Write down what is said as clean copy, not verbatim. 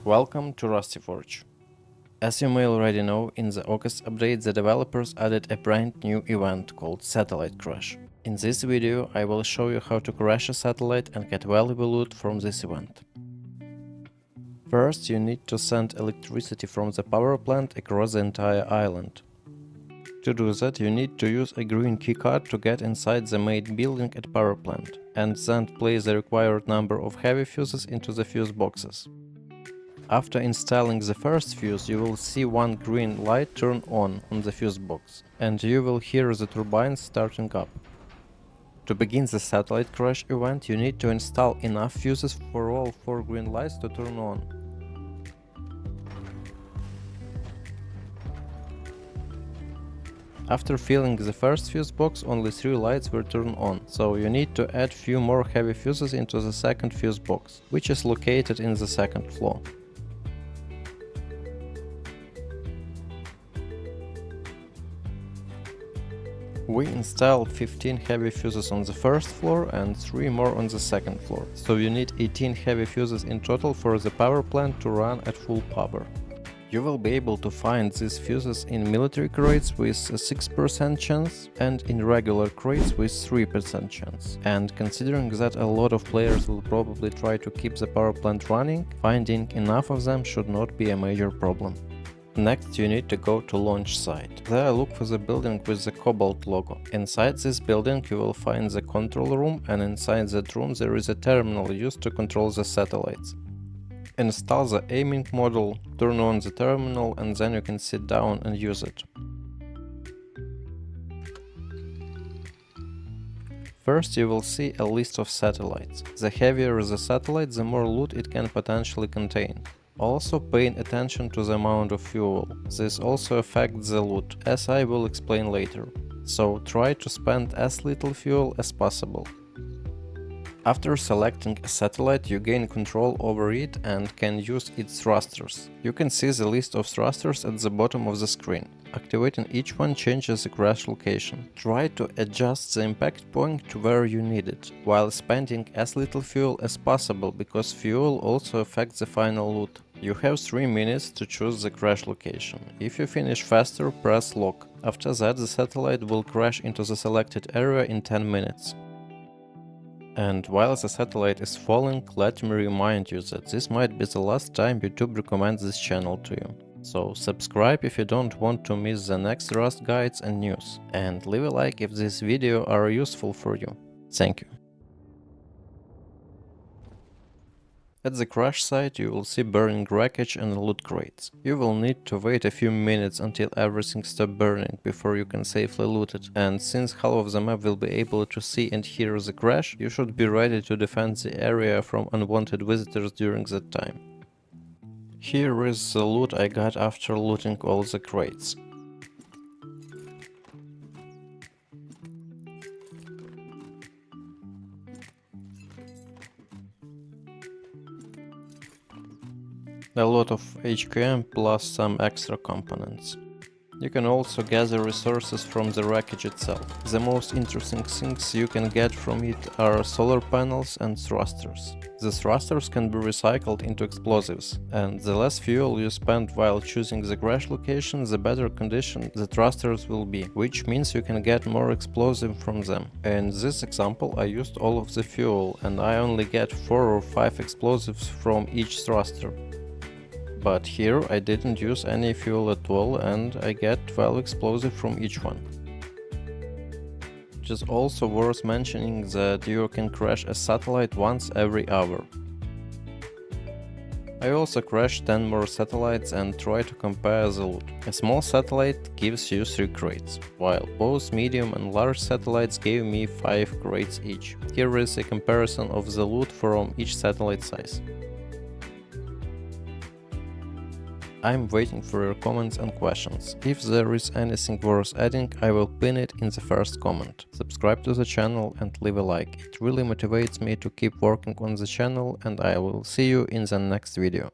Welcome to Rusty Forge. As you may already know, in the August update the developers added a brand new event called Satellite Crash. In this video I will show you how to crash a satellite and get valuable loot from this event. First, you need to send electricity from the power plant across the entire island. To do that, you need to use a green keycard to get inside the main building at power plant, and then place the required number of heavy fuses into the fuse boxes. After installing the first fuse, you will see one green light turn on the fuse box, and you will hear the turbines starting up. To begin the satellite crash event, you need to install enough fuses for all 4 green lights to turn on. After filling the first fuse box, only 3 lights were turned on, so you need to add few more heavy fuses into the second fuse box, which is located in the second floor. We installed 15 heavy fuses on the first floor and 3 more on the second floor, so you need 18 heavy fuses in total for the power plant to run at full power. You will be able to find these fuses in military crates with a 6% chance and in regular crates with 3% chance. And considering that a lot of players will probably try to keep the power plant running, finding enough of them should not be a major problem. Next, you need to go to launch site. There look for the building with the Cobalt logo. Inside this building you will find the control room, and inside that room there is a terminal used to control the satellites. Install the aiming module, turn on the terminal, and then you can sit down and use it. First you will see a list of satellites. The heavier the satellite, the more loot it can potentially contain. Also paying attention to the amount of fuel. This also affects the loot, as I will explain later. So try to spend as little fuel as possible. After selecting a satellite, you gain control over it and can use its thrusters. You can see the list of thrusters at the bottom of the screen. Activating each one changes the crash location. Try to adjust the impact point to where you need it, while spending as little fuel as possible, because fuel also affects the final loot. You have 3 minutes to choose the crash location. If you finish faster, press lock. After that, the satellite will crash into the selected area in 10 minutes. And while the satellite is falling, let me remind you that this might be the last time YouTube recommends this channel to you. So subscribe if you don't want to miss the next Rust guides and news, and leave a like if this video are useful for you. Thank you. At the crash site you will see burning wreckage and loot crates. You will need to wait a few minutes until everything stops burning before you can safely loot it, and since half of the map will be able to see and hear the crash, you should be ready to defend the area from unwanted visitors during that time. Here is the loot I got after looting all the crates. A lot of HQM plus some extra components. You can also gather resources from the wreckage itself. The most interesting things you can get from it are solar panels and thrusters. The thrusters can be recycled into explosives, and the less fuel you spend while choosing the crash location, the better condition the thrusters will be, which means you can get more explosive from them. In this example I used all of the fuel, and I only get 4 or 5 explosives from each thruster. But here I didn't use any fuel at all, and I get 12 explosives from each one. It is also worth mentioning that you can crash a satellite once every hour. I also crashed 10 more satellites and try to compare the loot. A small satellite gives you 3 crates, while both medium and large satellites gave me 5 crates each. Here is a comparison of the loot from each satellite size. I'm waiting for your comments and questions. If there is anything worth adding, I will pin it in the first comment. Subscribe to the channel and leave a like. It really motivates me to keep working on the channel, and I will see you in the next video.